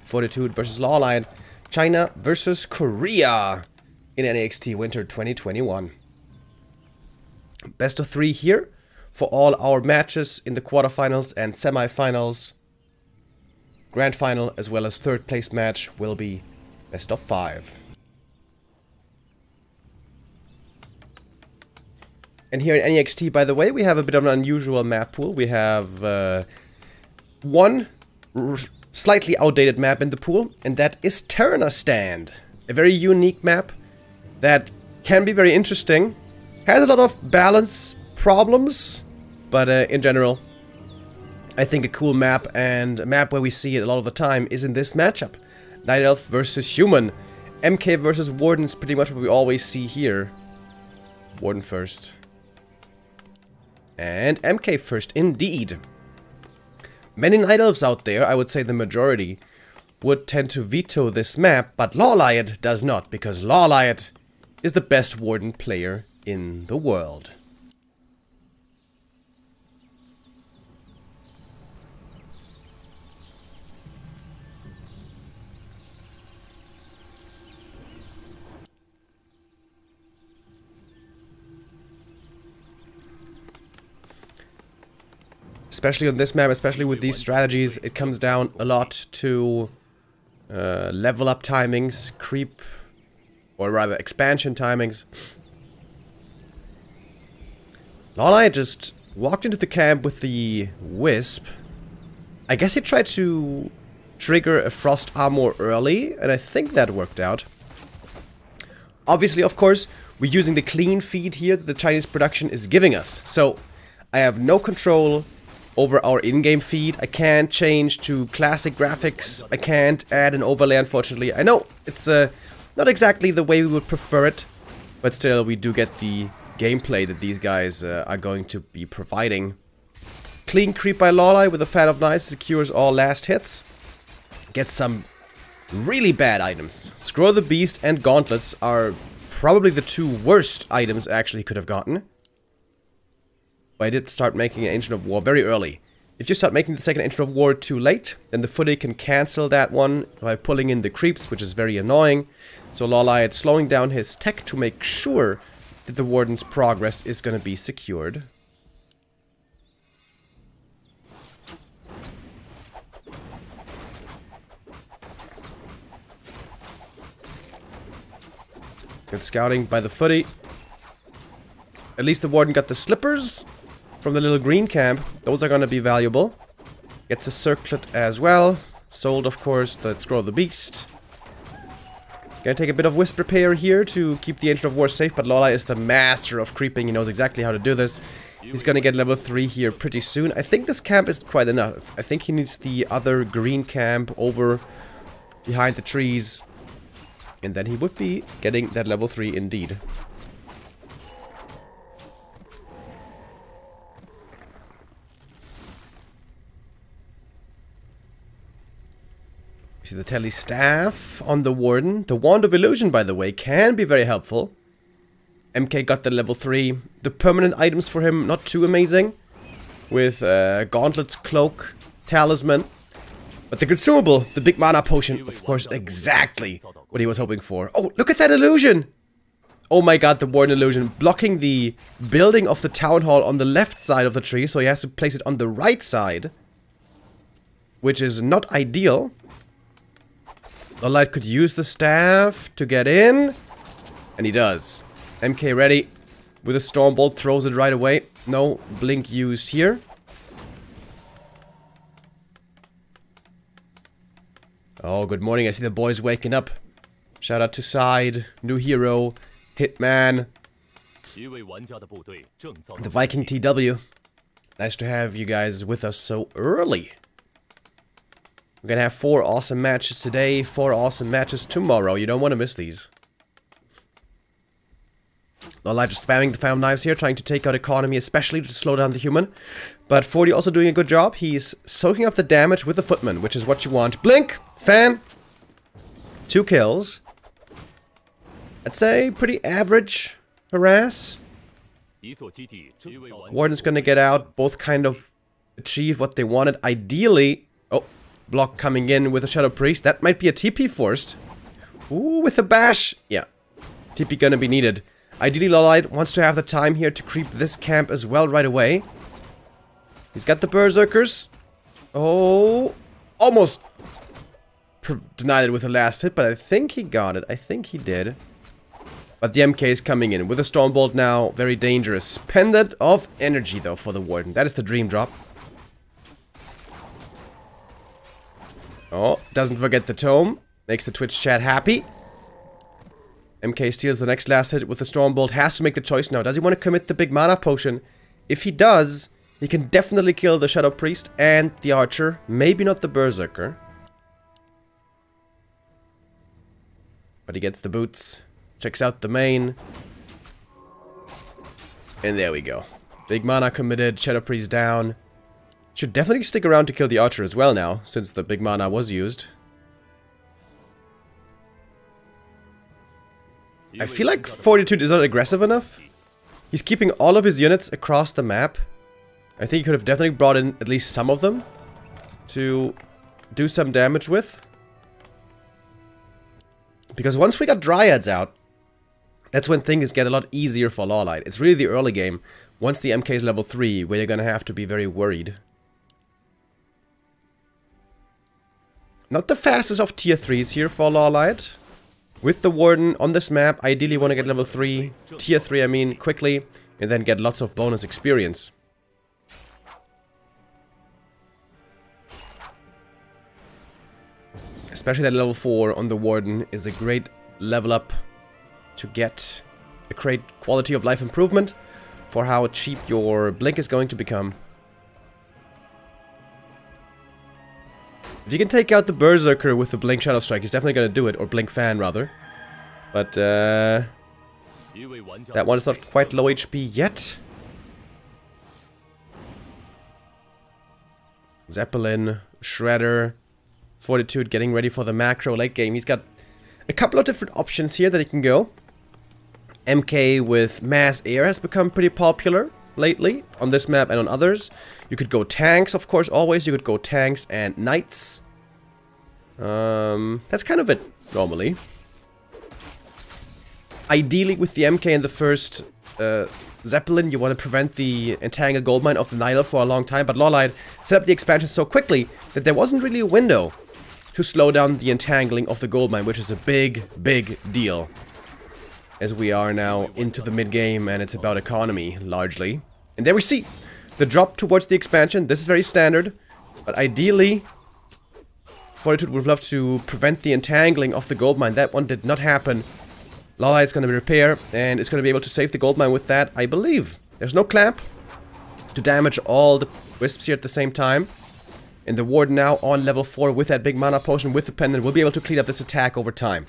Fortitude versus LawLiet. China versus Korea in NeXT Winter 2021. Best of 3 here for all our matches in the quarterfinals and semifinals. Grand final as well as third place match will be best of 5. And here in NeXT, by the way, we have a bit of an unusual map pool. We have one slightly outdated map in the pool, and that is Terrastand. A very unique map that can be very interesting. Has a lot of balance problems, but in general, I think a cool map, and a map where we see it a lot of the time is in this matchup. Night Elf versus Human. MK versus Warden is pretty much what we always see here. Warden first. And MK first, indeed. Many Night Elves out there, I would say the majority, would tend to veto this map, but LawLiet does not, because LawLiet is the best Warden player in the world. Especially on this map, especially with these strategies, it comes down a lot to level up timings, creep, or rather expansion timings. LawLiet just walked into the camp with the Wisp. I guess he tried to trigger a Frost Armor early, and I think that worked out. Obviously, of course, we're using the clean feed here that the Chinese production is giving us. So, I have no control over our in-game feed. I can't change to classic graphics. I can't add an overlay, unfortunately. I know it's not exactly the way we would prefer it, but still we do get the gameplay that these guys are going to be providing. Clean creep by LawLiet with a Fan of Knives secures all last hits. Gets some really bad items. Scroll the Beast and Gauntlets are probably the 2 worst items actually he could have gotten. But I did start making an Ancient of War very early. If you start making the second Ancient of War too late, then the footy can cancel that one by pulling in the creeps, which is very annoying. So LawLiet slowing down his tech to make sure that the Warden's progress is going to be secured. Good scouting by the footy. At least the Warden got the slippers from the little green camp. Those are going to be valuable. Gets a circlet as well. Sold, of course, the Scroll of the Beast. Gonna take a bit of Wisp Repair here to keep the Ancient of War safe, but LawLiet is the master of creeping. He knows exactly how to do this. He's gonna get level 3 here pretty soon. I think this camp is quite enough. I think he needs the other green camp over behind the trees. And then he would be getting that level 3 indeed. You see the Telly Staff on the Warden. The Wand of Illusion, by the way, can be very helpful. MK got the level 3. The permanent items for him, not too amazing. With Gauntlets, Cloak, Talisman. But the consumable, the big mana potion, of course, exactly what he was hoping for. Oh, look at that illusion! Oh my god, the Warden illusion. Blocking the building of the Town Hall on the left side of the tree, so he has to place it on the right side. Which is not ideal. LawLiet could use the staff to get in. And he does. MK ready. With a Stormbolt, throws it right away. No blink used here. Oh, good morning. I see the boys waking up. Shout out to Side, New Hero, Hitman, the Viking TW. Nice to have you guys with us so early. We're gonna have 4 awesome matches today, 4 awesome matches tomorrow. You don't want to miss these. LawLiet just spamming the Fan of Knives here, trying to take out economy, especially to slow down the Human. But 40 also doing a good job. He's soaking up the damage with the Footman, which is what you want. Blink! Fan! 2 kills. I'd say pretty average harass. Warden's gonna get out. Both kind of achieve what they wanted. Ideally... Oh, block coming in with a Shadow Priest. That might be a TP forced. Ooh, with a bash. Yeah, TP gonna be needed. Ideally, LawLiet wants to have the time here to creep this camp as well right away. He's got the Berserkers. Oh, almost denied it with the last hit, but I think he got it. I think he did. But the MK is coming in with a Stormbolt now. Very dangerous. Pendant of Energy, though, for the Warden. That is the dream drop. Oh, doesn't forget the Tome. Makes the Twitch chat happy. MK steals the next last hit with the Stormbolt. Has to make the choice now. Does he want to commit the big mana potion? If he does, he can definitely kill the Shadow Priest and the Archer. Maybe not the Berserker. But he gets the boots. Checks out the main. And there we go. Big mana committed. Shadow Priest down. Should definitely stick around to kill the Archer as well now, since the big mana was used. I feel like Fortitude is not aggressive enough. He's keeping all of his units across the map. I think he could have definitely brought in at least some of them to do some damage with. Because once we got Dryads out, that's when things get a lot easier for LawLiet. It's really the early game, once the MK is level 3, where you're gonna have to be very worried. Not the fastest of tier 3s here for LawLiet. With the Warden on this map, ideally want to get level 3, tier 3 I mean, quickly, and then get lots of bonus experience. Especially that level 4 on the Warden is a great level up to get a great quality of life improvement for how cheap your Blink is going to become. If you can take out the Berserker with the Blink Shadow Strike, he's definitely going to do it, or Blink Fan rather. But that one is not quite low HP yet. Zeppelin, Shredder, Fortitude getting ready for the macro late game. He's got a couple of different options here that he can go. MK with Mass Air has become pretty popular lately on this map and on others. You could go tanks, of course, always. You could go tanks and knights. That's kind of it, normally. Ideally, with the MK in the first Zeppelin, you want to prevent the Entangle Goldmine of the Nile for a long time, but LawLiet set up the expansion so quickly that there wasn't really a window to slow down the entangling of the Goldmine, which is a big, big deal. As we are now into the mid-game, and it's about economy, largely. And there we see the drop towards the expansion. This is very standard, but ideally, Fortitude would have loved to prevent the entangling of the Goldmine. That one did not happen. LawLiet's going to repair, and it's going to be able to save the Goldmine with that, I believe. There's no clamp to damage all the Wisps here at the same time. And the Warden now on level 4 with that big mana potion with the pendant will be able to clean up this attack over time.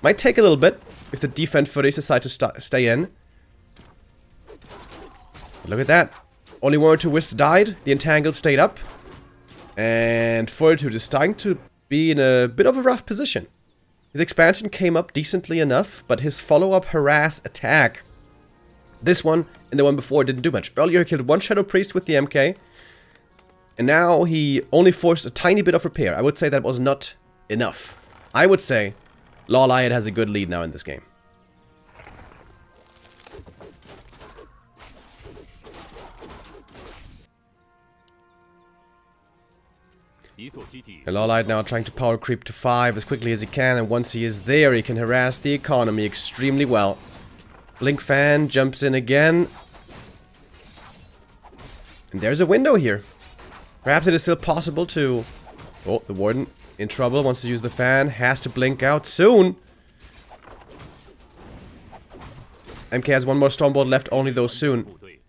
Might take a little bit if the defense footies decide to stay in. But look at that. Only 1 or 2 Wisps died. The Entangled stayed up. And Fortitude is starting to be in a bit of a rough position. His expansion came up decently enough, but his follow-up harass attack, this one and the one before, didn't do much. Earlier he killed 1 Shadow Priest with the MK. And now he only forced a tiny bit of repair. I would say that was not enough. I would say LawLiet has a good lead now in this game. And LawLiet now trying to power creep to 5 as quickly as he can, and once he is there, he can harass the economy extremely well. Blink Fan jumps in again. And there's a window here. Perhaps it is still possible to... Oh, the Warden in trouble, wants to use the fan, has to blink out soon. MK has 1 more Stormbolt left, only though soon.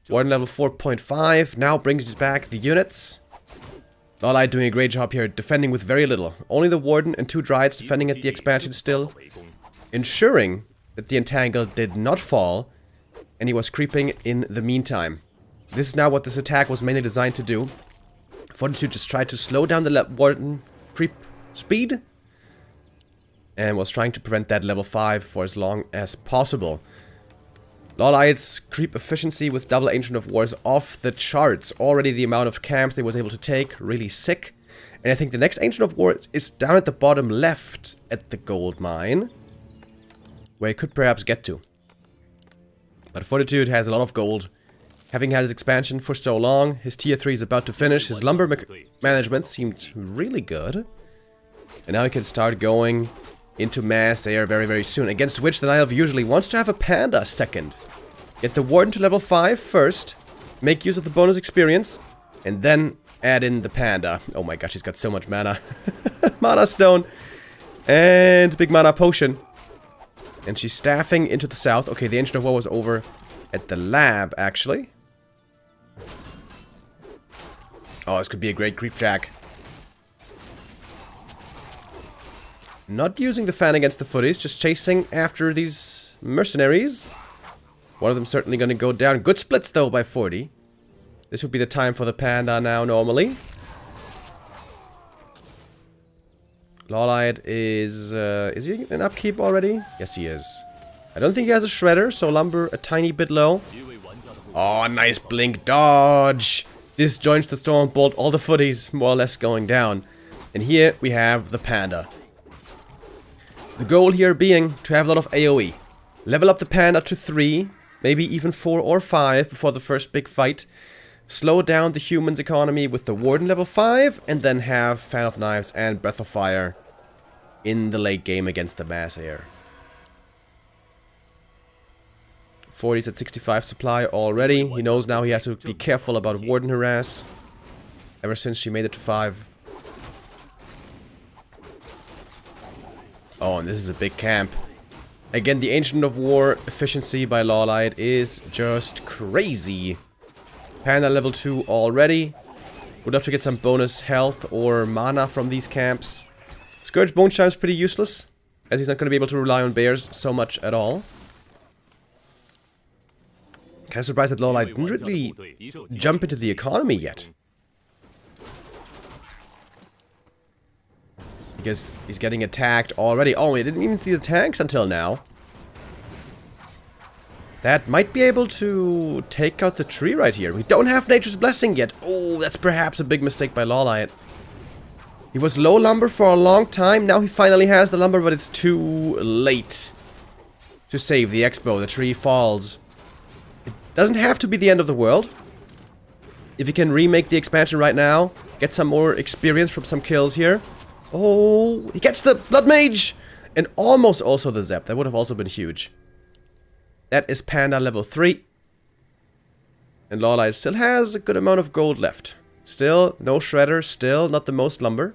Warden level 4.5, now brings back the units. LawLiet doing a great job here, defending with very little. Only the Warden and 2 Dryads defending at the expansion still. Ensuring that the Entangle did not fall, and he was creeping in the meantime. This is now what this attack was mainly designed to do. Fortitude just tried to slow down the Warden creep speed, and was trying to prevent that level 5 for as long as possible. LawLiet's creep efficiency with double Ancient of War is off the charts. Already the amount of camps they was able to take, really sick. And I think the next Ancient of War is down at the bottom left at the gold mine, where he could perhaps get to. But Fortitude has a lot of gold. Having had his expansion for so long, his tier 3 is about to finish. His lumber management seemed really good. And now he can start going into mass air very, very soon. Against which the Night Elf usually wants to have a panda second. Get the Warden to level 5 first. Make use of the bonus experience. And then add in the panda. Oh my gosh, he's got so much mana. Mana stone. And big mana potion. And she's staffing into the south. Okay, the Ancient of War was over at the lab, actually. Oh, this could be a great creep jack. Not using the fan against the footies, just chasing after these mercenaries. One of them certainly going to go down. Good splits, though, by 40. This would be the time for the panda now, normally. LawLiet is he in upkeep already? Yes, he is. I don't think he has a shredder, so lumber a tiny bit low. Oh, nice blink dodge. Disjoints the storm bolt, all the footies more or less going down. And here we have the panda. The goal here being to have a lot of AoE. Level up the panda to 3, maybe even 4 or 5 before the first big fight. Slow down the humans' economy with the Warden level 5, and then have Fan of Knives and Breath of Fire in the late game against the mass air. 40's at 65 supply already. He knows now he has to be careful about Warden harass. Ever since she made it to 5. Oh, and this is a big camp. Again, the Ancient of War efficiency by LawLiet is just crazy. Panda level 2 already. Would love to get some bonus health or mana from these camps. Scourge Bone Chime is pretty useless, as he's not going to be able to rely on bears so much at all. Kind of surprised that LawLiet didn't really jump into the economy yet. Because he's getting attacked already. Oh, he didn't even see the tanks until now. That might be able to take out the tree right here. We don't have Nature's Blessing yet. Oh, that's perhaps a big mistake by LawLiet. He was low lumber for a long time. Now he finally has the lumber, but it's too late to save the Expo. The tree falls. It doesn't have to be the end of the world. If you can remake the expansion right now, get some more experience from some kills here. Oh, he gets the Blood Mage! And almost also the Zep. That would have also been huge. That is Panda level 3. And LawLiet still has a good amount of gold left. Still, no shredder. Still, not the most lumber.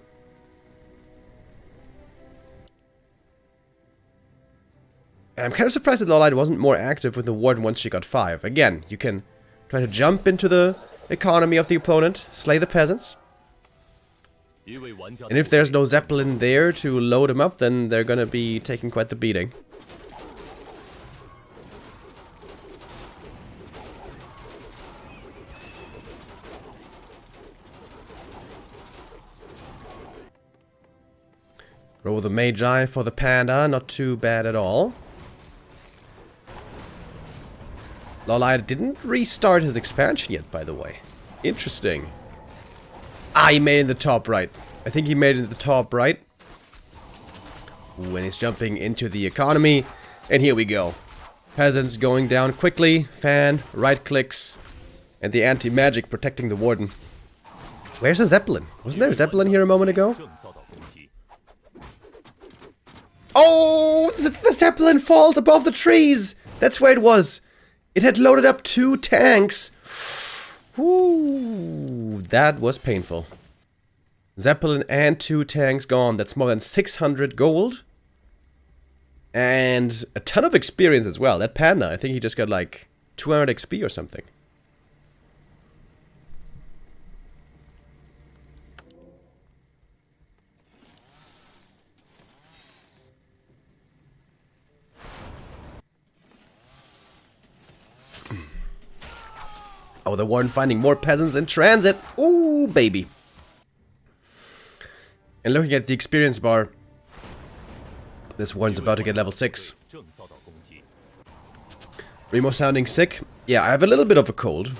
And I'm kind of surprised that LawLiet wasn't more active with the Warden once she got 5. Again, you can try to jump into the economy of the opponent, slay the peasants. And if there's no Zeppelin there to load them up, then they're gonna be taking quite the beating. Roll the Magi for the Panda, not too bad at all. LawLiet didn't restart his expansion yet, by the way. Interesting. Ah, he made it in the top right. I think he made it in the top right. Ooh, and he's jumping into the economy. And here we go. Peasants going down quickly. Fan, right clicks. And the anti-magic protecting the Warden. Where's the Zeppelin? Wasn't there a Zeppelin here a moment ago? Oh! The Zeppelin falls above the trees! That's where it was. It had loaded up 2 tanks. Ooh, that was painful. Zeppelin and 2 tanks gone. That's more than 600 gold. And a ton of experience as well. That Panda, I think he just got like 200 XP or something. Oh, the Warden finding more peasants in transit. Ooh, baby. And looking at the experience bar, this Warden's about to get level 6. Remo sounding sick. Yeah, I have a little bit of a cold.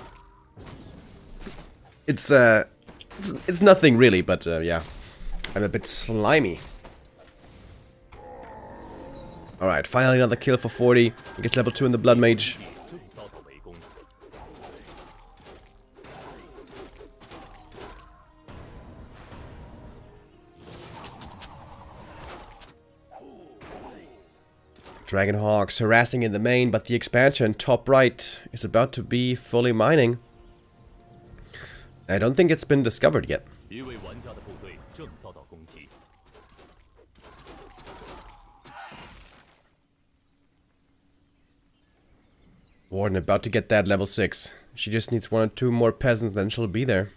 It's It's nothing really, but yeah. I'm a bit slimy. Alright, finally another kill for 40. He gets level 2 in the Blood Mage. Dragonhawks harassing in the main, but the expansion top right is about to be fully mining. I don't think it's been discovered yet. Warden about to get that level 6. She just needs 1 or 2 more peasants, then she'll be there.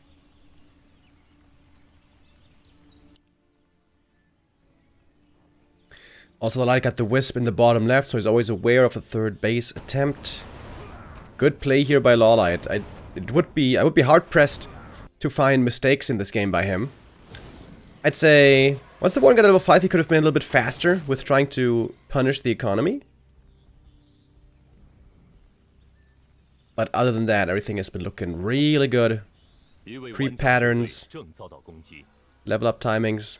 Also, LawLiet got the Wisp in the bottom left, so he's always aware of a third base attempt. Good play here by LawLiet. I would be hard pressed to find mistakes in this game by him. I'd say once the Warden got level 5, he could have been a little bit faster with trying to punish the economy. But other than that, everything has been looking really good. Creep patterns, level up timings.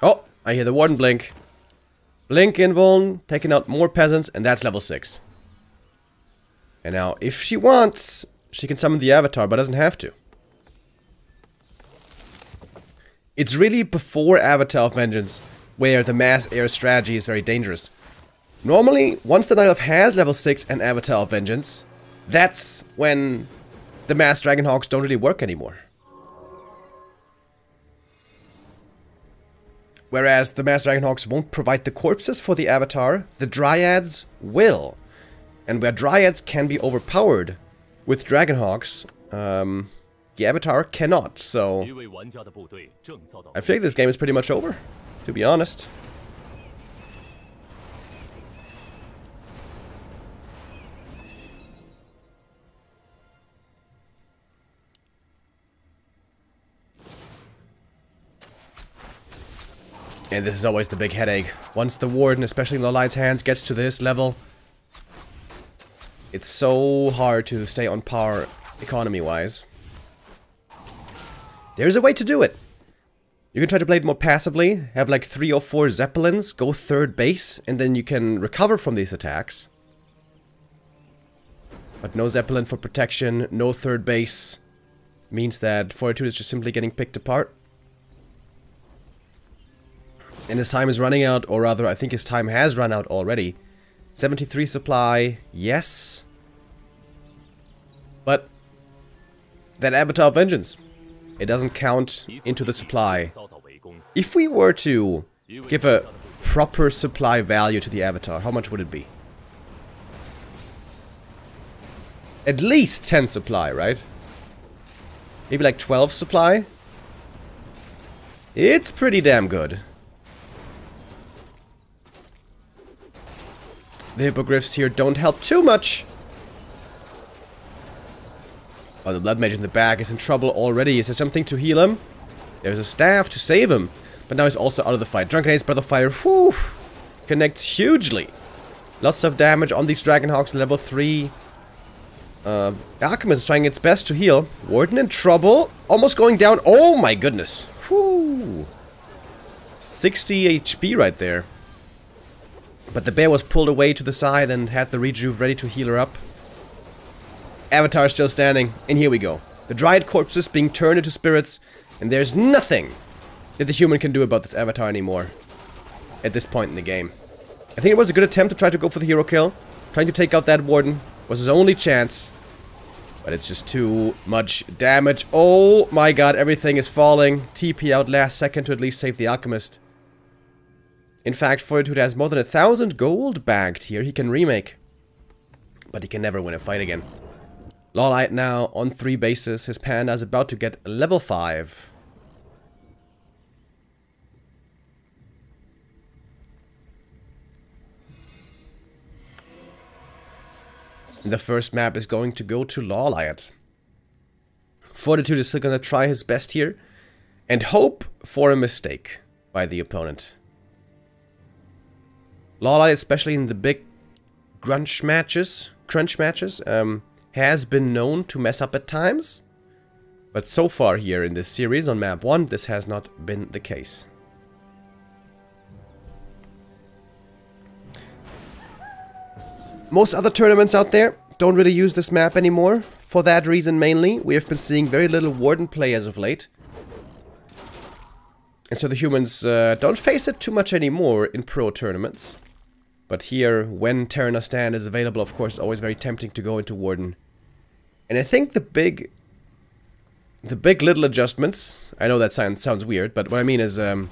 Oh, I hear the Warden blink. Blink invuln, taking out more peasants, and that's level 6. And now, if she wants, she can summon the Avatar, but doesn't have to. It's really before Avatar of Vengeance where the mass air strategy is very dangerous. Normally, once the Night Elf has level 6 and Avatar of Vengeance, that's when the mass Dragonhawks don't really work anymore. Whereas the mass Dragonhawks won't provide the corpses for the Avatar, the Dryads will. And where Dryads can be overpowered with Dragonhawks, the Avatar cannot, so I feel like this game is pretty much over, to be honest. And this is always the big headache. Once the Warden, especially in LawLiet's hands, gets to this level, it's so hard to stay on par economy-wise. There's a way to do it. You can try to play it more passively, have like 3 or 4 Zeppelins, go third base, and then you can recover from these attacks. But no Zeppelin for protection, no third base, means that Fortitude is just simply getting picked apart. And his time is running out, or rather, I think his time has run out already. 73 supply, yes. But that Avatar of Vengeance, it doesn't count into the supply. If we were to give a proper supply value to the Avatar, how much would it be? At least 10 supply, right? Maybe like 12 supply? It's pretty damn good. The hippogriffs here don't help too much. Oh, the Blood Mage in the back is in trouble already. Is there something to heal him? There's a staff to save him. But now he's also out of the fight. Drunken Ace, Breath of Fire, whew, connects hugely. Lots of damage on these Dragonhawks level 3. Alchemist is trying its best to heal. Warden in trouble. Almost going down. Oh my goodness. Whew. 60 HP right there. But the bear was pulled away to the side and had the rejuve ready to heal her up. Avatar still standing, and here we go. The Dryad corpses being turned into spirits, and there's nothing that the human can do about this Avatar anymore at this point in the game. I think it was a good attempt to try to go for the hero kill. Trying to take out that Warden was his only chance. But it's just too much damage. Oh my god, everything is falling. TP out last second to at least save the Alchemist. In fact, Fortitude has more than 1,000 gold bagged here. He can remake. But he can never win a fight again. LawLiet now on 3 bases. His panda is about to get level 5. The first map is going to go to LawLiet. Fortitude is still going to try his best here. And hope for a mistake by the opponent. LawLiet, especially in the big crunch matches, has been known to mess up at times. But so far here in this series on map 1, this has not been the case. Most other tournaments out there don't really use this map anymore. For that reason mainly, we have been seeing very little Warden play as of late. And so the humans don't face it too much anymore in pro tournaments. But here, when Terran Stand is available, of course, always very tempting to go into Warden. And I think the big little adjustments, I know that sounds weird, but what I mean is, the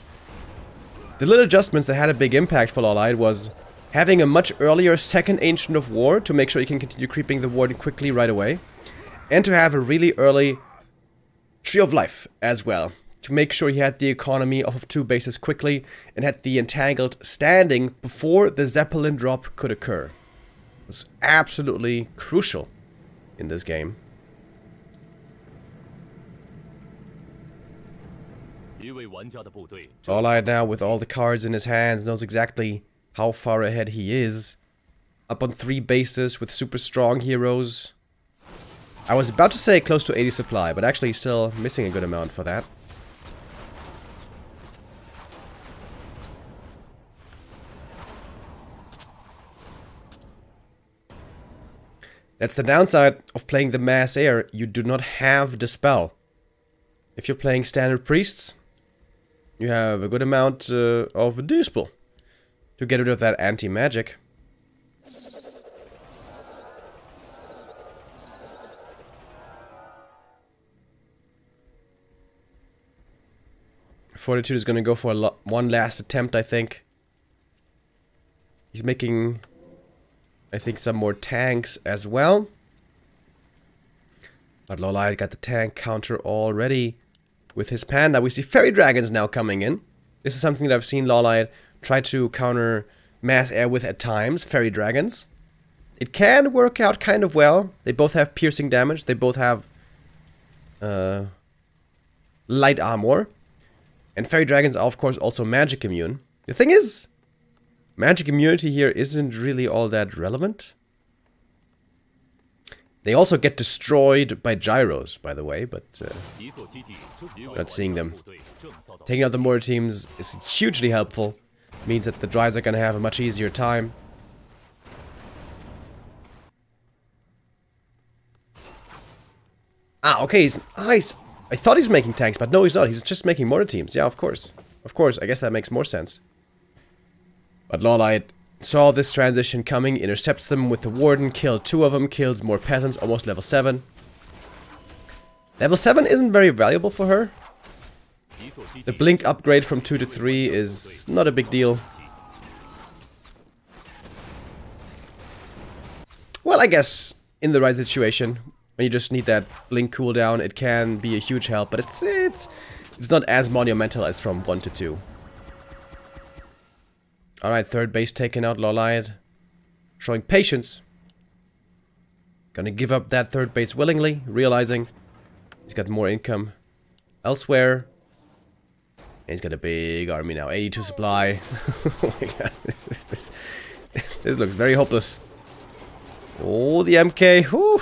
little adjustments that had a big impact for LawLiet was having a much earlier second Ancient of War to make sure you can continue creeping the Warden quickly right away. And to have a really early Tree of Life as well, to make sure he had the economy off of 2 bases quickly and had the Entangled standing before the Zeppelin drop could occur. It was absolutely crucial in this game. LawLiet now, with all the cards in his hands, knows exactly how far ahead he is. Up on 3 bases with super strong heroes. I was about to say close to 80 supply, but actually still missing a good amount for that. That's the downside of playing the Mass Air. You do not have Dispel. If you're playing standard priests, you have a good amount of Dispel to get rid of that anti-magic. Fortitude is going to go for one last attempt, I think. He's making, I think, some more tanks as well. But LawLiet got the tank counter already with his Panda. We see Fairy Dragons now coming in. This is something that I've seen LawLiet try to counter Mass Air with at times. Fairy Dragons. It can work out kind of well. They both have piercing damage. They both have light armor. And Fairy Dragons are, of course, also magic immune. The thing is, magic immunity here isn't really all that relevant. They also get destroyed by gyros, by the way, but not seeing them. Taking out the mortar teams is hugely helpful. Means that the drives are going to have a much easier time. Ah, okay, I thought he's making tanks, but no, he's not. He's just making mortar teams. Yeah, of course. Of course, I guess that makes more sense. But LawLiet saw this transition coming, intercepts them with the Warden, killed 2 of them, kills more peasants, almost level 7. Level 7 isn't very valuable for her. The blink upgrade from 2 to 3 is not a big deal. Well, I guess in the right situation, when you just need that blink cooldown, it can be a huge help, but it's not as monumental as from 1 to 2. Alright, third base taken out, LawLiet showing patience. Gonna give up that third base willingly, realizing he's got more income elsewhere. And he's got a big army now, 82 supply. Oh my god, this looks very hopeless. Oh, the MK, whew.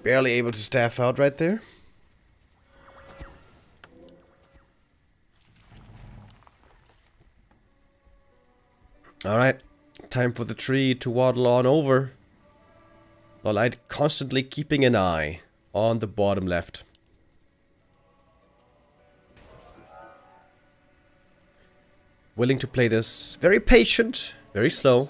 Barely able to staff out right there. Alright, time for the tree to waddle on over. LawLiet constantly keeping an eye on the bottom left. Willing to play this very patient, very slow.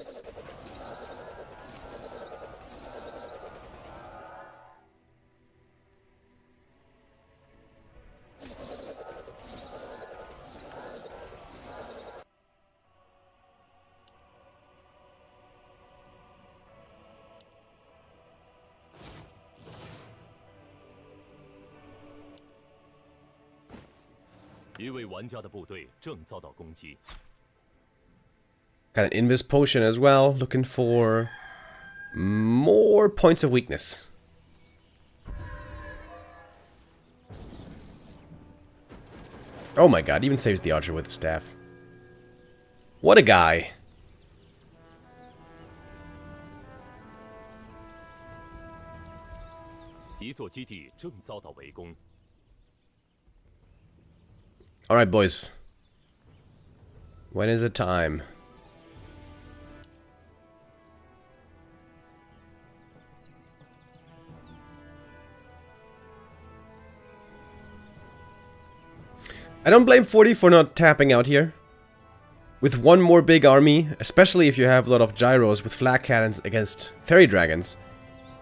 Got an Invis potion as well, looking for more points of weakness. Oh my god, even saves the archer with the staff. What a guy. Alright, boys. When is it time? I don't blame 40 for not tapping out here. With one more big army, especially if you have a lot of gyros with flag cannons against fairy dragons,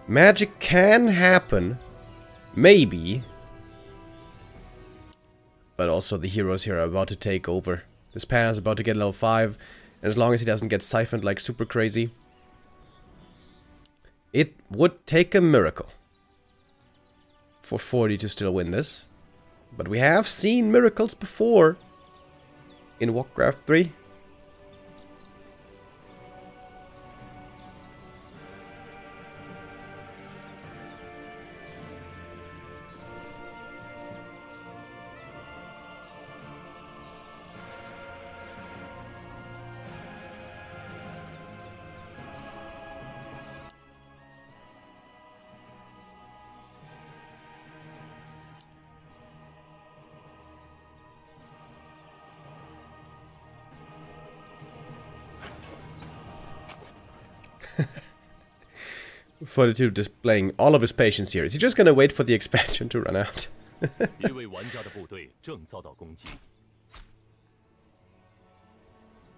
magic can happen. Maybe. But also the heroes here are about to take over. This Panda is about to get level 5, and as long as he doesn't get siphoned like super crazy, it would take a miracle for 40 to still win this. But we have seen miracles before in Warcraft 3. Fortitude displaying all of his patience here. Is he just gonna wait for the expansion to run out?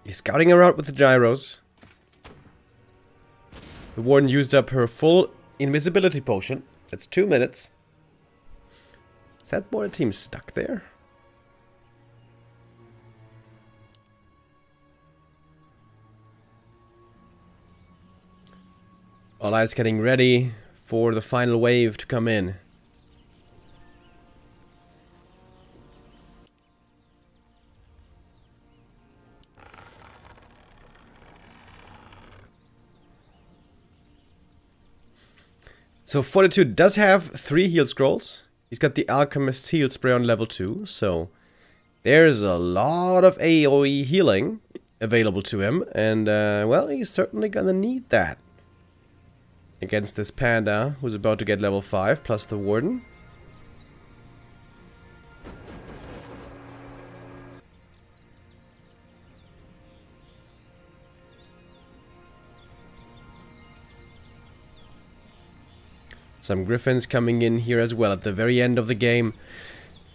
He's scouting around with the gyros. The Warden used up her full invisibility potion. That's 2 minutes. Is that border team stuck there? LawLiet's getting ready for the final wave to come in. So Fortitude does have 3 heal scrolls. He's got the Alchemist's heal spray on level 2, so there's a lot of AoE healing available to him, and well, he's certainly gonna need that against this Panda who's about to get level 5 plus the Warden. Some Griffins coming in here as well at the very end of the game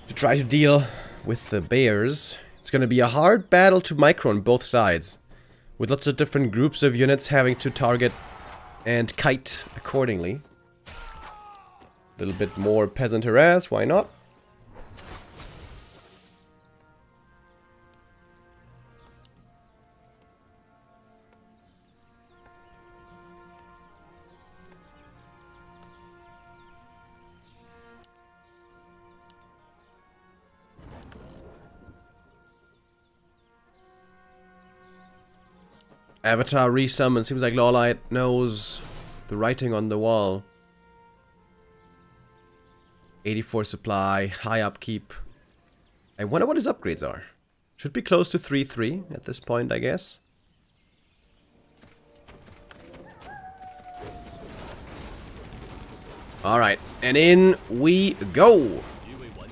to try to deal with the bears. It's going to be a hard battle to micro on both sides, with lots of different groups of units having to target and kite accordingly. A little bit more peasant harass, why not? Avatar resummon. Seems like LawLiet knows the writing on the wall. 84 supply, high upkeep. I wonder what his upgrades are. Should be close to 3-3 at this point, I guess. Alright, and in we go!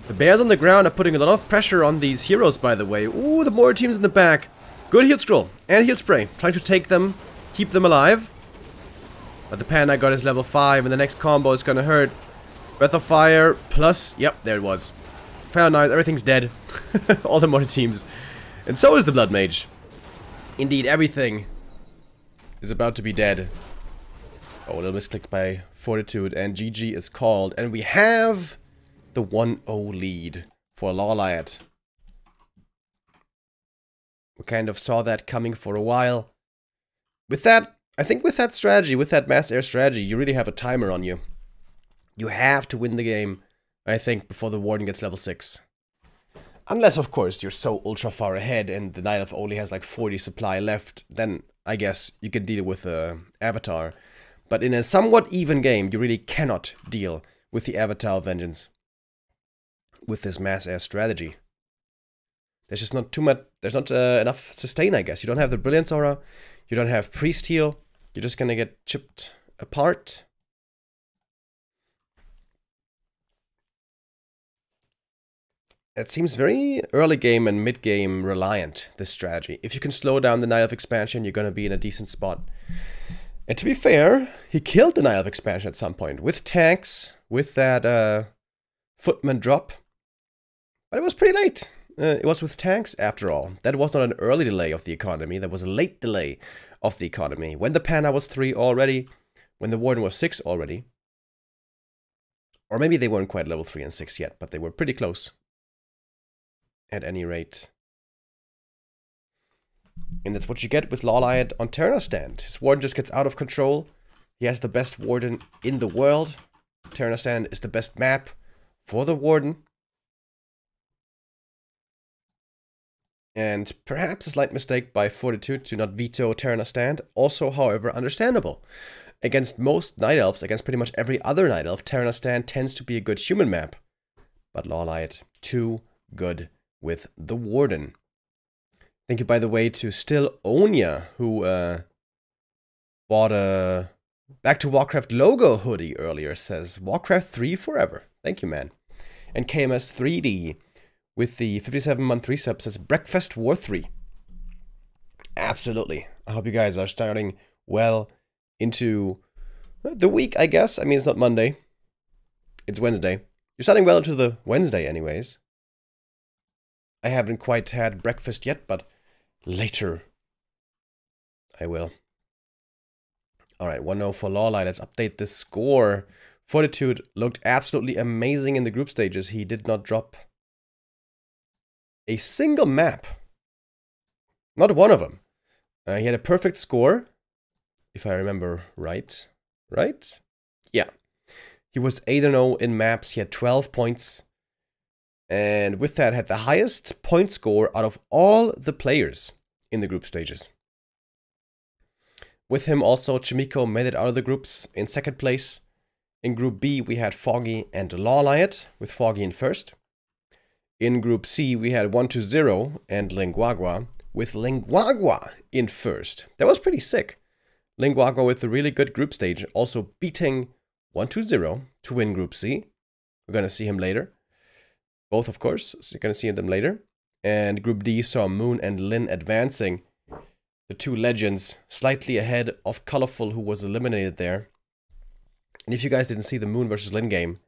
The bears on the ground are putting a lot of pressure on these heroes, by the way. Ooh, the more teams in the back. Good heal scroll and heal spray. Trying to take them, keep them alive. But the Panda got his level 5 and the next combo is gonna hurt. Breath of Fire plus... Yep, there it was. Found knives, everything's dead. All the more teams. And so is the Blood Mage. Indeed, everything is about to be dead. Oh, a little misclick by Fortitude and GG is called. And we have the 1-0 lead for LawLiet. We kind of saw that coming for a while. With that, I think with that strategy, with that mass air strategy, you really have a timer on you. You have to win the game, I think, before the Warden gets level 6. Unless, of course, you're so ultra far ahead and the Night Elf only has like 40 supply left, then I guess you can deal with the Avatar. But in a somewhat even game, you really cannot deal with the Avatar Vengeance with this mass air strategy. There's just not too much, there's not enough sustain, I guess. You don't have the Brilliance Aura, you don't have Priest Heal, you're just gonna get chipped apart. It seems very early game and mid game reliant, this strategy. If you can slow down the Night Elf expansion, you're going to be in a decent spot. And to be fair, he killed the Night Elf expansion at some point with tanks, with that footman drop. But it was pretty late. It was with tanks after all. That was not an early delay of the economy, that was a late delay of the economy. When the Panda was 3 already, when the Warden was 6 already. Or maybe they weren't quite level 3 and 6 yet, but they were pretty close. At any rate. And that's what you get with LawLiet on Terra Stand. His Warden just gets out of control. He has the best Warden in the world. Terra Stand is the best map for the Warden. And perhaps a slight mistake by Fortitude to not veto Terra Stand. Also, however, understandable. Against most Night Elves, against pretty much every other Night Elf, Terra Stand tends to be a good human map. But LawLiet, too good with the Warden. Thank you, by the way, to Still Onya, who bought a Back to Warcraft logo hoodie earlier. Says Warcraft 3 forever. Thank you, man. And KMS 3D with the 57-month resub says Breakfast War 3. Absolutely. I hope you guys are starting well into the week, I guess. I mean, it's not Monday. It's Wednesday. You're starting well into the Wednesday anyways. I haven't quite had breakfast yet, but later I will. Alright, 1-0 for LawLiet. Let's update this score. Fortitude looked absolutely amazing in the group stages. He did not drop a single map. Not one of them. He had a perfect score, if I remember right. Right? Yeah. He was 8-0 in maps. He had 12 points. And with that, had the highest point score out of all the players in the group stages. With him also, Chimiko made it out of the groups in second place. In Group B, we had Foggy and LawLiet, with Foggy in first. In Group C, we had 1-0 and Linguagua, with Linguagua in first. That was pretty sick. Linguagua with a really good group stage, also beating 1-0 to win Group C. We're going to see him later. Both, of course, so you're going to see them later. And Group D saw Moon and Lin advancing. The two legends slightly ahead of Colorful, who was eliminated there. And if you guys didn't see the Moon versus Lin game,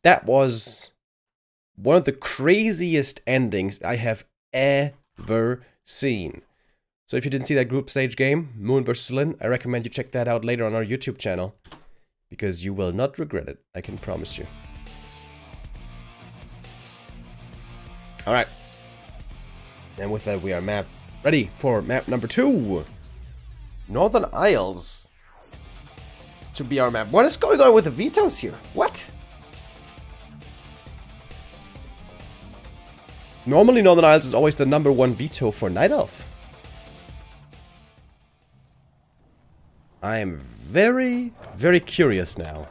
that was one of the craziest endings I have ever seen. So if you didn't see that group stage game, Moon versus Lin, I recommend you check that out later on our YouTube channel. Because you will not regret it, I can promise you. Alright. And with that, we are ready for map number 2. Northern Isles. To be our map. What is going on with the vetoes here? What? Normally Northern Isles is always the #1 veto for Night Elf. I am very, very curious now.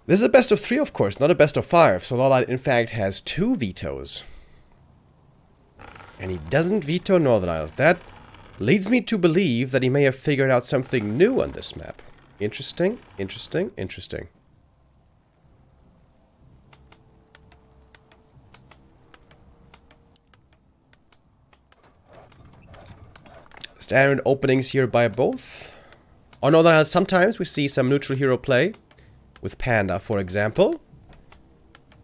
This is a best of 3, of course, not a best of 5. So LawLiet, in fact, has 2 vetoes. And he doesn't veto Northern Isles. That leads me to believe that he may have figured out something new on this map. Interesting, interesting, interesting. Standard openings here by both. On Northern Isles, sometimes we see some neutral hero play. With Panda, for example.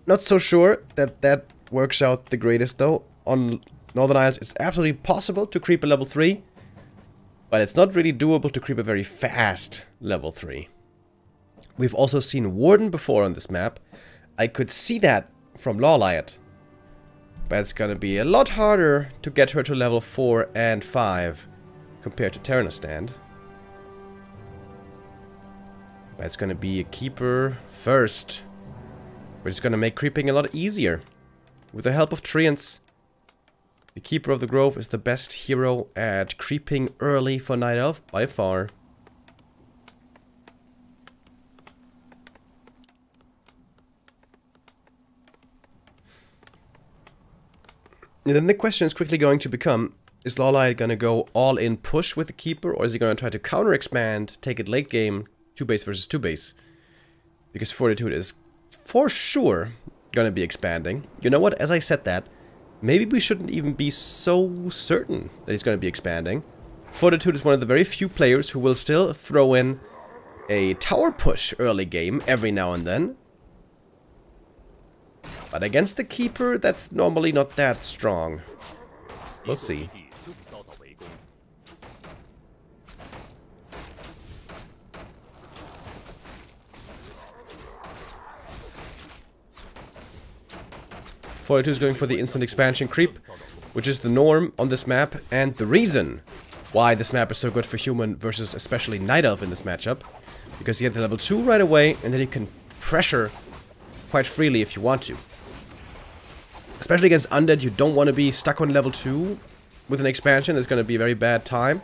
Not so sure that that works out the greatest, though. On Northern Isles, it's absolutely possible to creep a level 3. But it's not really doable to creep a very fast level 3. We've also seen Warden before on this map. I could see that from LawLiet. But it's gonna be a lot harder to get her to level 4 and 5 compared to Terra Stand. But it's gonna be a keeper first. Which is gonna make creeping a lot easier. With the help of Treants, the Keeper of the Grove is the best hero at creeping early for Night Elf by far. And then the question is quickly going to become, is LawLiet gonna go all in push with the Keeper, or is he gonna try to counter expand, take it late game, 2 base versus 2 base? Because Fortitude is for sure gonna be expanding. You know what? As I said that, maybe we shouldn't even be so certain that he's gonna be expanding. Fortitude is one of the very few players who will still throw in a tower push early game every now and then. But against the Keeper, that's normally not that strong. We'll see. Fortitude is going for the instant expansion creep, which is the norm on this map, and the reason why this map is so good for human versus especially Night Elf in this matchup. Because you get the level 2 right away, and then you can pressure quite freely if you want to. Especially against Undead, you don't want to be stuck on level 2 with an expansion. There's going to be a very bad time.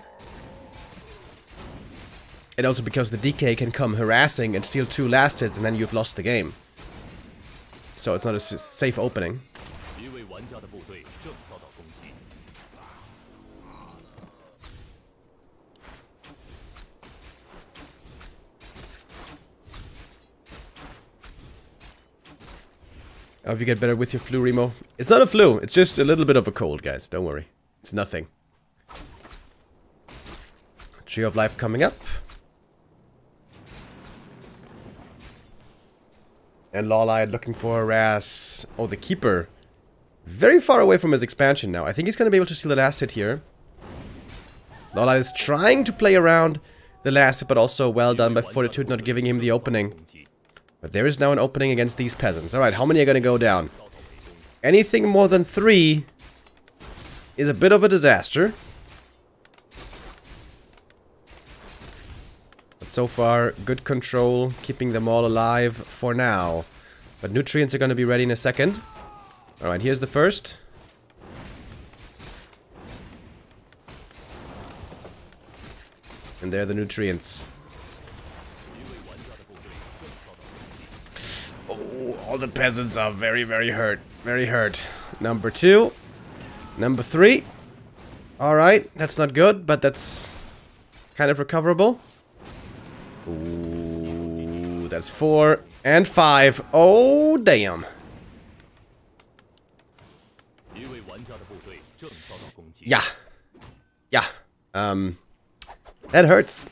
And also because the DK can come harassing and steal 2 last hits, and then you've lost the game. So it's not a safe opening. I hope you get better with your flu, Remo. It's not a flu, it's just a little bit of a cold, guys. Don't worry. It's nothing. Tree of Life coming up. And LawLiet looking for harass. Oh, the Keeper. Very far away from his expansion now. I think he's going to be able to steal the last hit here. LawLiet is trying to play around the last hit, but also well done by Fortitude not giving him the opening. But there is now an opening against these peasants. Alright, how many are going to go down? Anything more than 3 is a bit of a disaster. But so far, good control, keeping them all alive for now. But nutrients are going to be ready in a second. Alright, here's the first. And there are the nutrients. Oh, all the peasants are very, very hurt. Very hurt. Number 2. Number 3. Alright, that's not good, but that's kind of recoverable. Ooh, that's 4 and 5. Oh, damn. Yeah. Yeah. That hurts.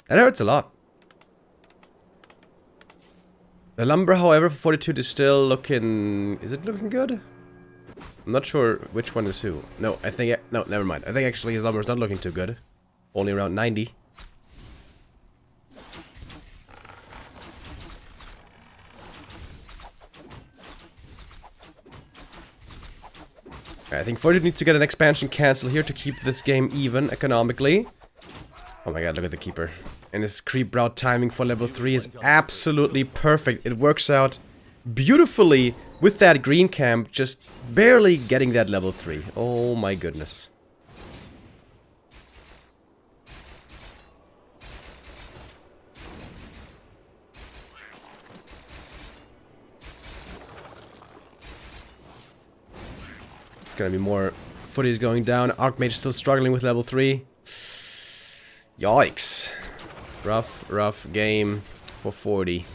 That hurts a lot. The lumber, however, for Fortitude is still looking... Is it looking good? I'm not sure which one is who. No, I think... No, never mind. I think actually his lumber is not looking too good. Only around 90. I think Fortitude needs to get an expansion cancel here to keep this game even economically. Oh my god, look at the Keeper. And his creep route timing for level 3 is absolutely perfect. It works out beautifully with that green camp, just barely getting that level 3. Oh my goodness. It's gonna be more footies going down. Archmage is still struggling with level 3. Yikes. Rough game for 40.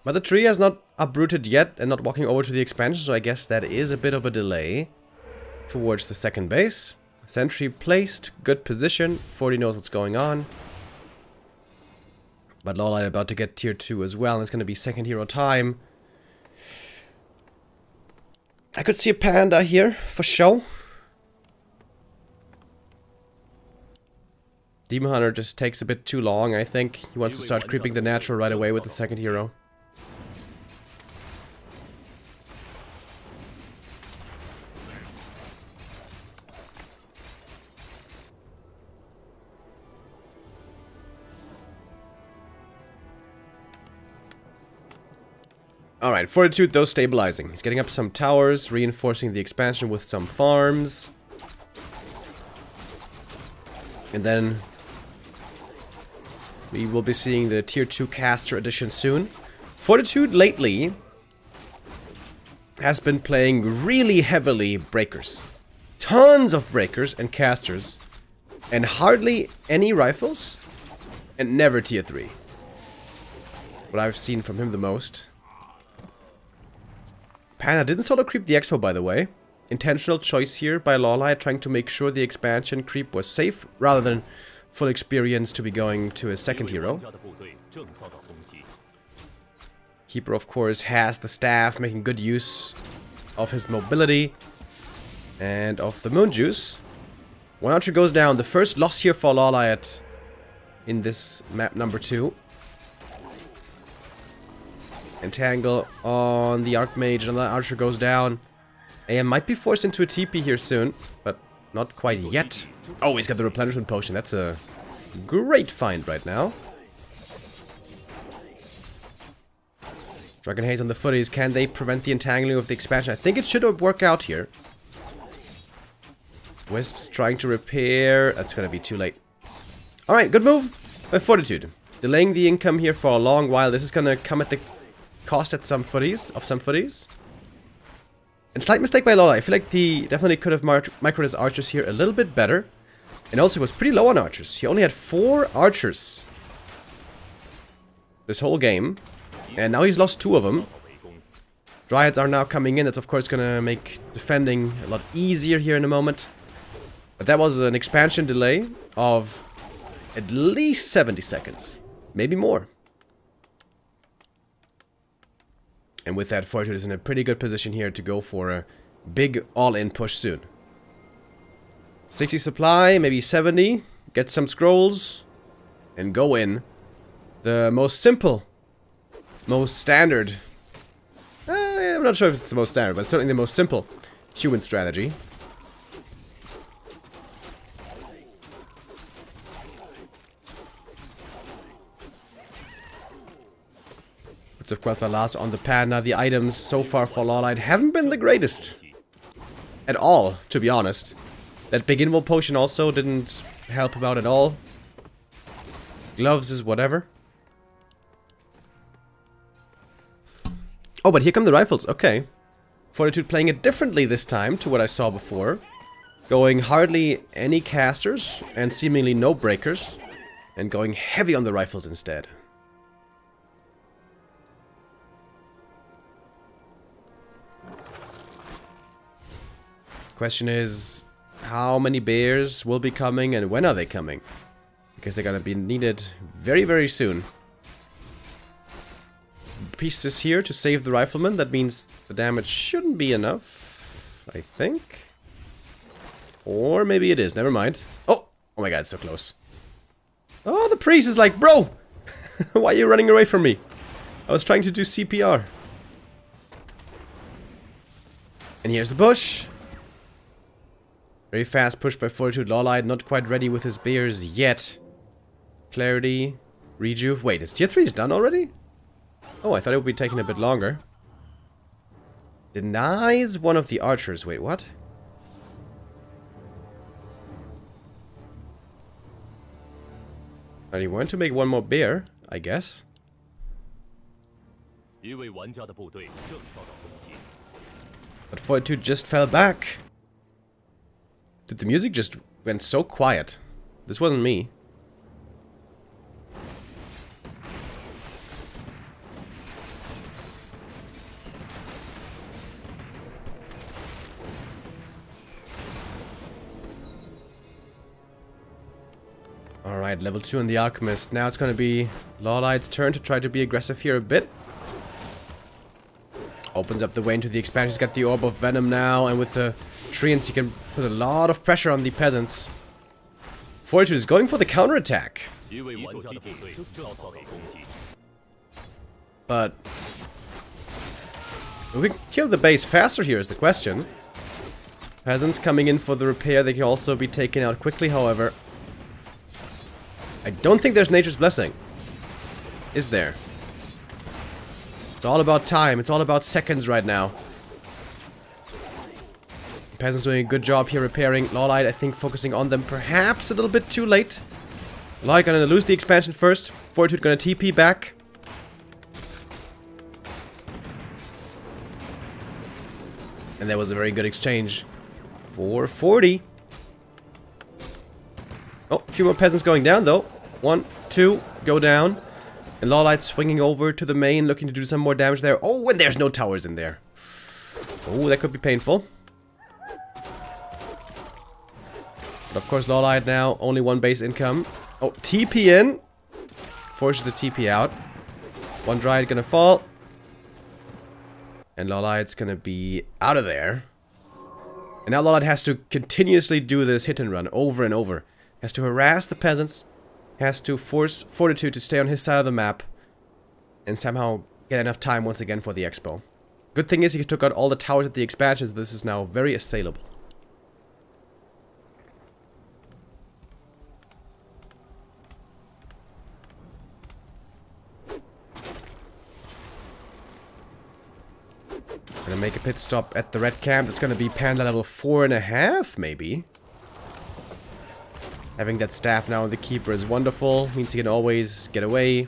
But the tree has not uprooted yet and not walking over to the expansion, so I guess that is a bit of a delay towards the second base. Sentry placed, good position. 40 knows what's going on. But LawLiet about to get tier 2 as well, and it's going to be second hero time. I could see a panda here, for show. Demon Hunter just takes a bit too long, I think. He wants to start creeping the natural right away with the second hero. Alright, Fortitude though stabilizing. He's getting up some towers, reinforcing the expansion with some farms. And then we will be seeing the tier 2 caster edition soon. Fortitude lately has been playing really heavily breakers. Tons of breakers and casters. And hardly any rifles. And never tier 3. What I've seen from him the most. Panda didn't solo creep the expo, by the way. Intentional choice here by LawLiet, trying to make sure the expansion creep was safe, rather than full experience to be going to a second hero. Keeper, of course, has the staff, making good use of his mobility and of the moon juice. One archer goes down. The first loss here for LawLiet in this map number 2. Entangle on the Archmage, and the archer goes down. AM might be forced into a TP here soon, but not quite yet. Oh, he's got the replenishment potion. That's a great find right now. Dragon Haze on the footies. Can they prevent the entangling of the expansion? I think it should work out here. Wisps trying to repair. That's going to be too late. Alright, good move by Fortitude. Delaying the income here for a long while. This is going to come at the cost at some footies. And slight mistake by LawLiet. I feel like he definitely could have microed his archers here a little bit better. And also was pretty low on archers. He only had 4 archers this whole game. And now he's lost 2 of them. Dryads are now coming in. That's of course gonna make defending a lot easier here in a moment. But that was an expansion delay of at least 70 seconds. Maybe more. And with that, Fortitude is in a pretty good position here to go for a big all-in push soon. 60 supply, maybe 70. Get some scrolls. And go in. The most simple, most standard. I'm not sure if it's the most standard, but certainly the most simple human strategy. Bits of Quarterfinal on the Panda. The items so far for LawLiet haven't been the greatest. At all, to be honest. That big invul potion also didn't help him out at all. Gloves is whatever. Oh, but here come the rifles. Okay. Fortitude playing it differently this time to what I saw before. Going hardly any casters and seemingly no breakers. And going heavy on the rifles instead. Question is, how many bears will be coming and when are they coming? Because they're gonna be needed very, very soon. Priestess here to save the rifleman. That means the damage shouldn't be enough, I think. Or maybe it is. Never mind. Oh! Oh my god, it's so close. Oh, the priest is like, bro! Why are you running away from me? I was trying to do CPR. And here's the bush. Very fast push by Fortitude. LawLiet not quite ready with his bears yet. Clarity. Rejuve. Wait, is tier 3 done already? Oh, I thought it would be taking a bit longer. Denies one of the archers. Wait, what? And he wanted to make one more bear, I guess. But Fortitude just fell back. Dude, the music just went so quiet. This wasn't me. Alright, level 2 on the Alchemist. Now it's gonna be LawLiet's turn to try to be aggressive here a bit. Opens up the way into the expansion. He's got the Orb of Venom now, and with the treants he can put a lot of pressure on the peasants. Fortitude is going for the counterattack. But we can kill the base faster here is the question. Peasants coming in for the repair. They can also be taken out quickly, however. I don't think there's Nature's Blessing. Is there? It's all about time. It's all about seconds right now. Peasants doing a good job here repairing. LawLiet, I think, focusing on them perhaps a little bit too late. LawLiet gonna lose the expansion first. Fortitude gonna TP back. And that was a very good exchange for 40. Oh, a few more peasants going down though. 1, 2, go down. And LawLiet swinging over to the main, looking to do some more damage there. Oh, and there's no towers in there. Oh, that could be painful. But of course, LawLiet now, only one base income. Oh, TP in. Forces the TP out. One Dryad gonna fall. And LawLiet's gonna be out of there. And now LawLiet has to continuously do this hit and run over and over. Has to harass the peasants. Has to force Fortitude to stay on his side of the map. And somehow get enough time once again for the expo. Good thing is he took out all the towers at the expansion, so this is now very assailable. Gonna make a pit stop at the red camp. It's gonna be Panda level 4.5, maybe. Having that staff now on the keeper is wonderful. Means he can always get away.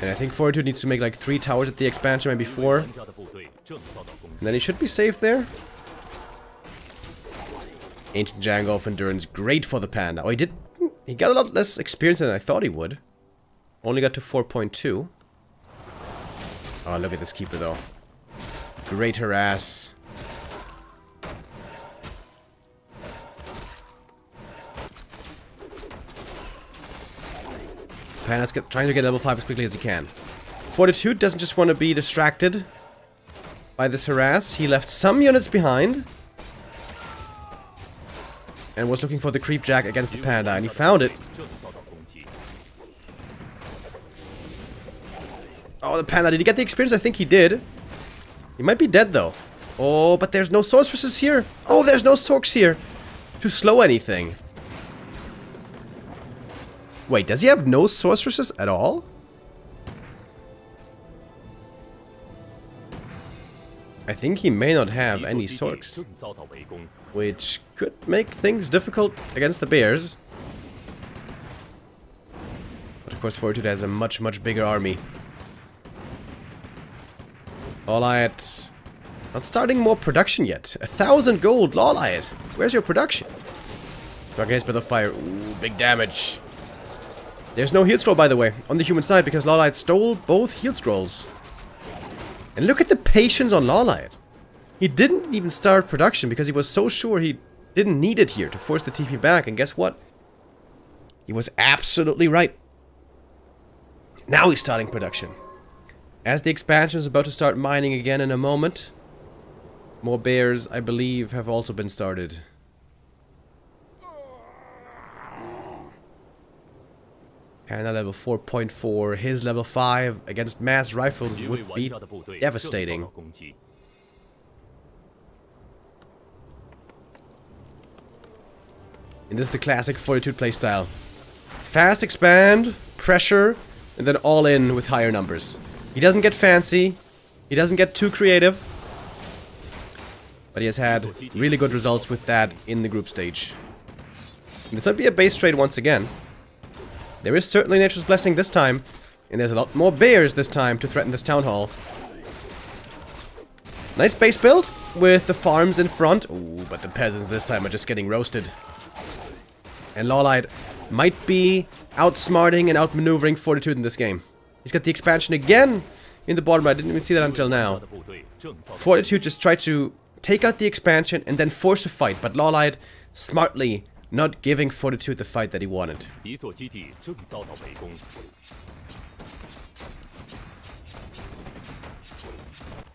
And I think Fortitude needs to make like 3 towers at the expansion, maybe 4. And then he should be safe there. Ancient Jungle of Endurance, great for the Panda. Oh, he got a lot less experience than I thought he would. Only got to 4.2. Oh, look at this keeper though. Great harass. Panda's trying to get level 5 as quickly as he can. Fortitude doesn't just want to be distracted by this harass. He left some units behind. And was looking for the creep jack against the Panda, and he found it. Oh, the Panda, did he get the experience? I think he did. He might be dead though. Oh, but there's no sorceresses here. Oh, there's no sorks here to slow anything. Wait, does he have no sorceresses at all? I think he may not have any sorks, which could make things difficult against the bears. But of course Fortitude has a much, much bigger army. LawLiet not starting more production yet. 1,000 gold, LawLiet. Where's your production? Against Breath of Fire. Ooh, big damage. There's no heal scroll, by the way, on the human side, because LawLiet stole both heal scrolls. And look at the patience on LawLiet. He didn't even start production because he was so sure he didn't need it here to force the TP back. And guess what? He was absolutely right. Now he's starting production. As the expansion is about to start mining again in a moment. More bears, I believe, have also been started. Panda level 4.4, his level 5 against mass rifles would be devastating. And this is the classic Fortitude playstyle. Fast expand, pressure, and then all in with higher numbers. He doesn't get fancy, he doesn't get too creative, but he has had really good results with that in the group stage. And this might be a base trade once again. There is certainly Nature's Blessing this time, and there's a lot more bears this time to threaten this town hall. Nice base build with the farms in front. Ooh, but the peasants this time are just getting roasted. And LawLiet might be outsmarting and outmaneuvering Fortitude in this game. He's got the expansion again in the bottom. I didn't even see that until now. Fortitude just tried to take out the expansion and then force a fight, but LawLiet smartly not giving Fortitude the fight that he wanted.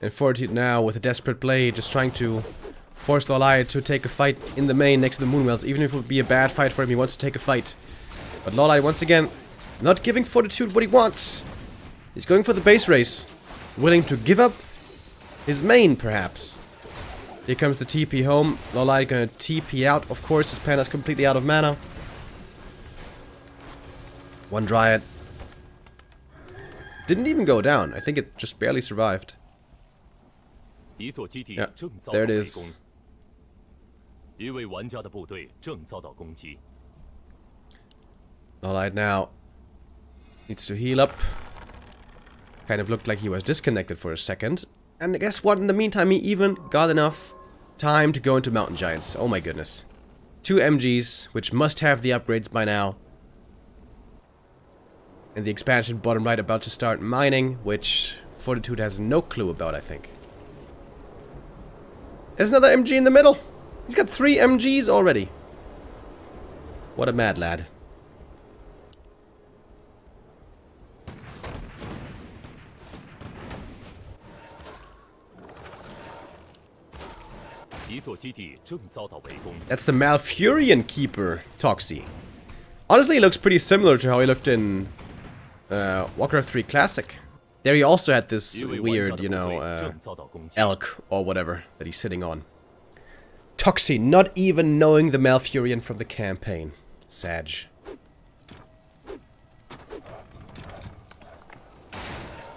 And Fortitude now with a desperate play, just trying to force LawLiet to take a fight in the main next to the Moonwells. Even if it would be a bad fight for him, he wants to take a fight. But LawLiet once again not giving Fortitude what he wants. He's going for the base race, willing to give up his main perhaps. Here comes the TP home. LawLiet gonna TP out. Of course, his Panda's completely out of mana. One Dryad. Didn't even go down. I think it just barely survived. Yeah, there it is. LawLiet now needs to heal up. Kind of looked like he was disconnected for a second. And guess what? In the meantime, he even got enough time to go into Mountain Giants. Oh my goodness. 2 MGs, which must have the upgrades by now. And the expansion bottom right about to start mining, which Fortitude has no clue about, I think. There's another MG in the middle. He's got 3 MGs already. What a mad lad. That's the Malfurion Keeper, Toxie. Honestly, he looks pretty similar to how he looked in Warcraft 3 Classic. There he also had this weird, you know, elk or whatever that he's sitting on. Toxie, not even knowing the Malfurion from the campaign. Sag.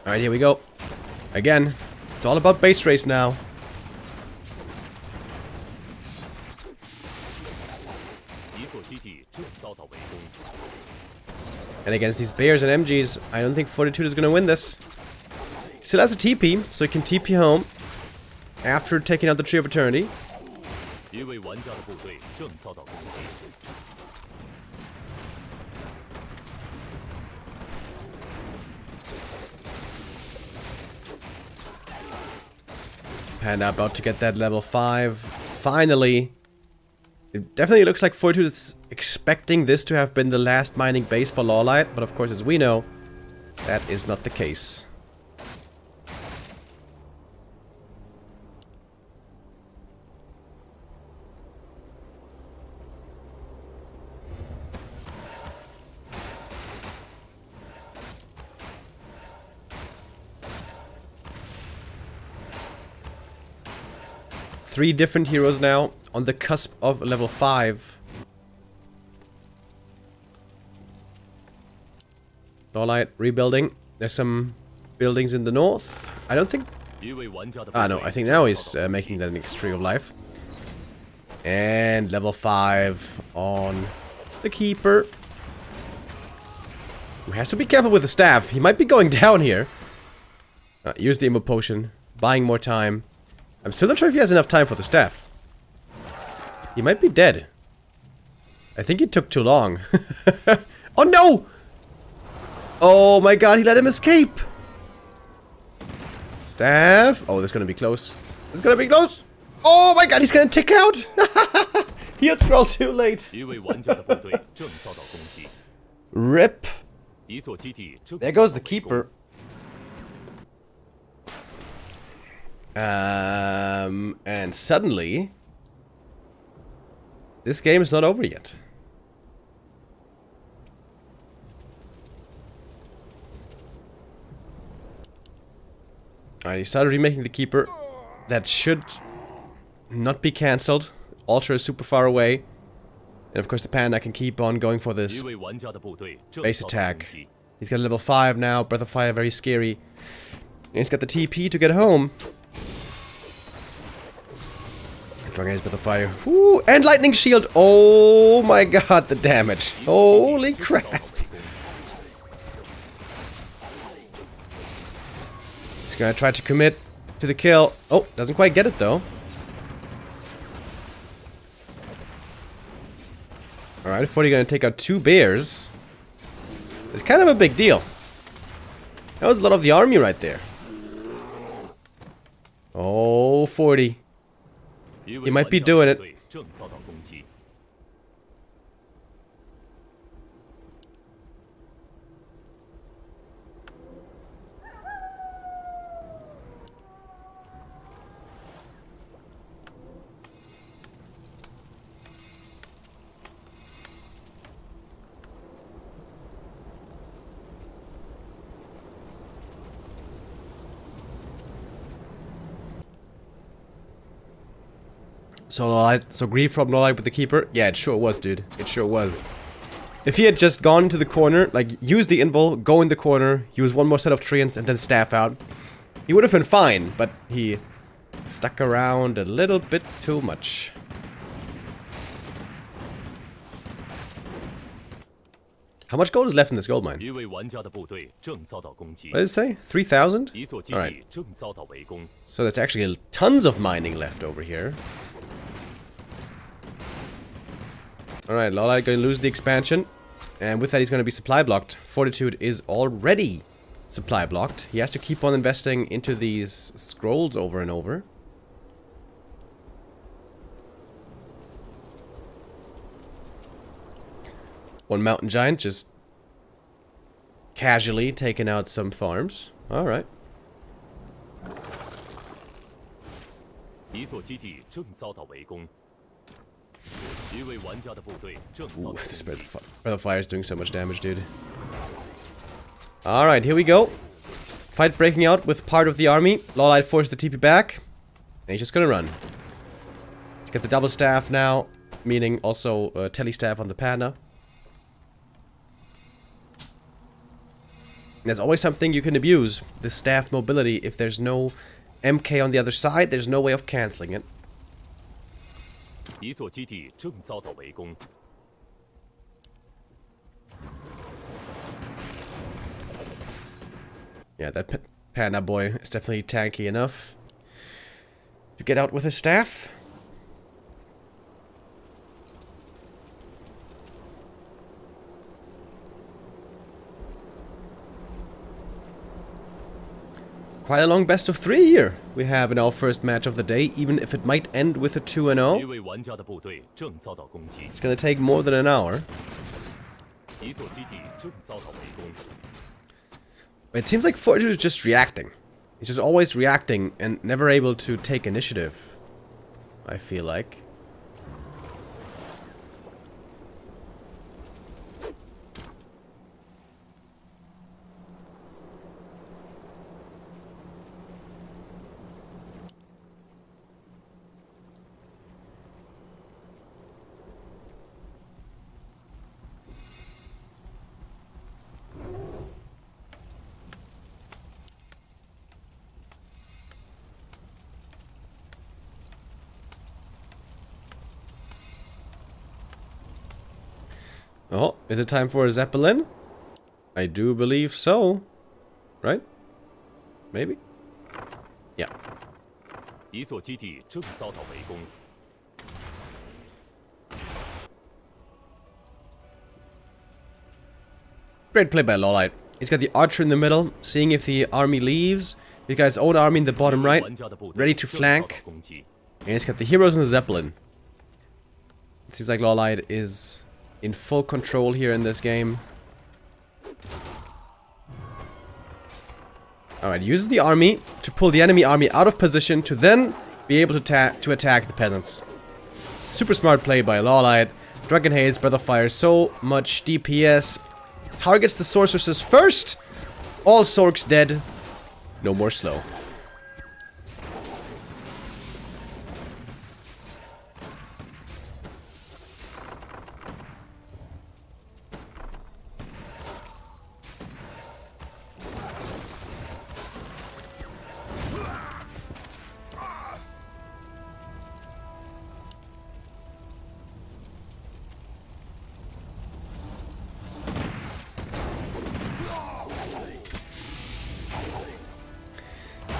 Alright, here we go. Again, it's all about base race now. And against these bears and MGs, I don't think Fortitude is going to win this. He still has a TP, so he can TP home after taking out the Tree of Eternity. Panda about to get that level 5. Finally. It definitely looks like Fortitude is expecting this to have been the last mining base for LawLiet, but of course, as we know, that is not the case. Three different heroes now on the cusp of level 5. LawLiet rebuilding. There's some buildings in the north. I don't think... Ah, no. I think now he's making that next Tree of Life. And level 5 on the Keeper. Who has to be careful with the staff. He might be going down here. Use the Immo Potion. Buying more time. I'm still not sure if he has enough time for the staff. He might be dead. I think he took too long. Oh no! Oh my god, he let him escape! Staff. Oh, this is gonna be close. This is gonna be close! Oh my god, he's gonna tick out! He had scrolled too late. Rip. There goes the Keeper. And suddenly, this game is not over yet. Alright, he started remaking the Keeper. That should not be cancelled. Altar is super far away. And of course the Panda can keep on going for this base attack. He's got a level 5 now, Breath of Fire, very scary. And he's got the TP to get home. Strong Breath of Fire. Woo! And Lightning Shield! Oh my god, the damage. Holy crap. He's gonna try to commit to the kill. Oh, doesn't quite get it though. Alright, 40 gonna take out 2 bears. It's kind of a big deal. That was a lot of the army right there. Oh, 40. He might be doing it. So grief from LawLiet with the Keeper? Yeah, it sure was, dude. It sure was. If he had just gone to the corner, like, use the invul, go in the corner, use one more set of treants, and then staff out, he would have been fine, but he stuck around a little bit too much. How much gold is left in this gold mine? What did it say? 3,000? Alright. So there's actually tons of mining left over here. Alright, LawLiet going to lose the expansion. And with that he's going to be supply blocked. Fortitude is already supply blocked. He has to keep on investing into these scrolls over and over. One mountain giant just casually taking out some farms. Alright. Ooh, this Breath of Fire is doing so much damage, dude. Alright, here we go. Fight breaking out with part of the army. LawLiet forced the TP back. And he's just gonna run. Let's get the double staff now. Meaning also telestaff on the panda. There's always something you can abuse. The staff mobility. If there's no MK on the other side, there's no way of cancelling it. Yeah, that panda boy is definitely tanky enough to get out with his staff. Quite a long best of 3 here we have in our first match of the day, even if it might end with a 2-0. It's gonna take more than an hour. It seems like Fortitude is just reacting. He's just always reacting and never able to take initiative, I feel like. Oh, is it time for a Zeppelin? I do believe so. Right? Maybe? Yeah. Great play by LawLiet. He's got the archer in the middle, seeing if the army leaves. He's got his own army in the bottom right, ready to flank. And he's got the heroes and the Zeppelin. It seems like LawLiet is in full control here in this game. Alright, uses the army to pull the enemy army out of position to then be able to attack the peasants. Super smart play by LawLiet. Dragon Haze, Breath of Fire, so much DPS. Targets the sorceresses first. All Sorks dead. No more slow.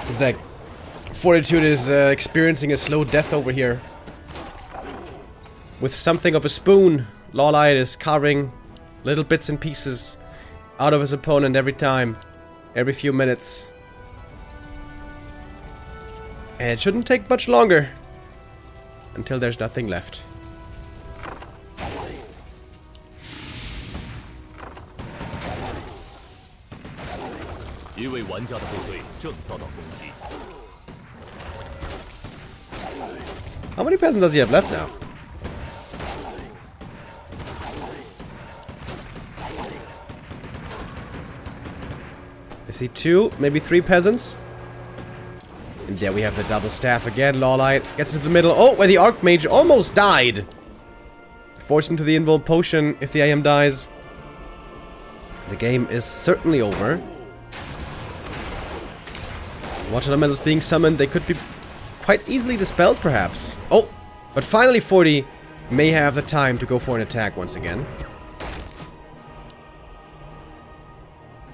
Seems like Fortitude is experiencing a slow death over here. With something of a spoon, LawLiet is carving little bits and pieces out of his opponent every time, every few minutes. And it shouldn't take much longer until there's nothing left. How many peasants does he have left now? I see 2, maybe 3 peasants. And there we have the double staff again. LawLiet gets into the middle. Oh, where the Archmage almost died. Forced into the invul potion if the AM dies. The game is certainly over. Watch elementals being summoned. They could be quite easily dispelled, perhaps. Oh, but finally 40 may have the time to go for an attack once again.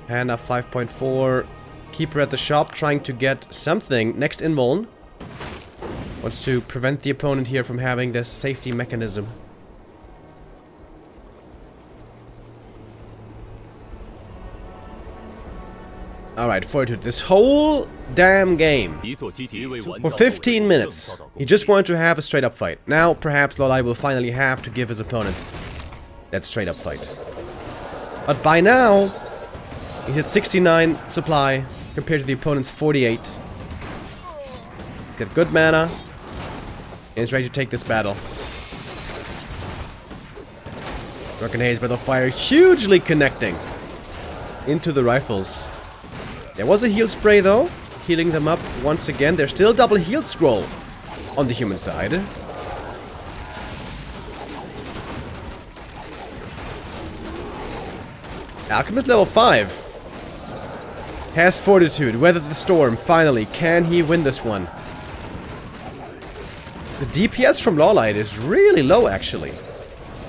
Panda 5.4. Keeper at the shop trying to get something. NeXT invuln. Wants to prevent the opponent here from having this safety mechanism. Alright, Fortitude, this whole damn game, for 15 minutes, he just wanted to have a straight up fight. Now, perhaps LawLiet will finally have to give his opponent that straight up fight. But by now, he's at 69 supply compared to the opponent's 48. He's got good mana, and he's ready to take this battle. Drunken Haze, Breath of Fire, hugely connecting into the rifles. There was a heal spray though, healing them up once again. There's still double heal scroll on the human side. Alchemist level 5 has Fortitude, weathered the storm, finally. Can he win this one? The DPS from LawLiet is really low actually.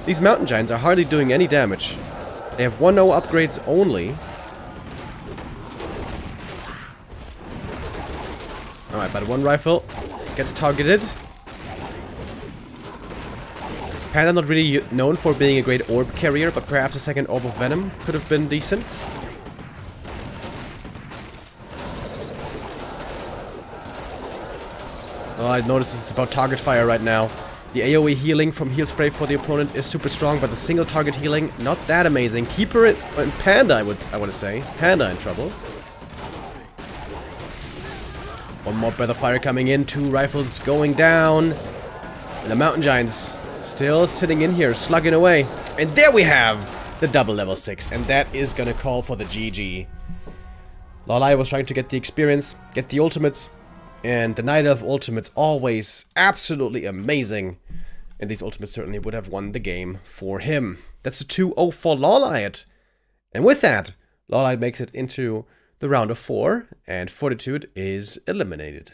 These mountain giants are hardly doing any damage. They have 1-0 upgrades only. Alright, but one rifle gets targeted. Panda not really known for being a great orb carrier, but perhaps a second orb of venom could have been decent. Oh, I noticed it's about target fire right now. The AoE healing from heal spray for the opponent is super strong, but the single target healing not that amazing. Keeper and Panda, I want to say. Panda in trouble. One more Breath of Fire coming in, 2 rifles going down. And the Mountain Giants still sitting in here, slugging away. And there we have the double level 6, and that is gonna call for the GG. LawLiet was trying to get the experience, get the ultimates, and the Night of Ultimates always absolutely amazing. And these ultimates certainly would have won the game for him. That's a 2-0 for LawLiet. And with that, LawLiet makes it into the round of 4, and Fortitude is eliminated.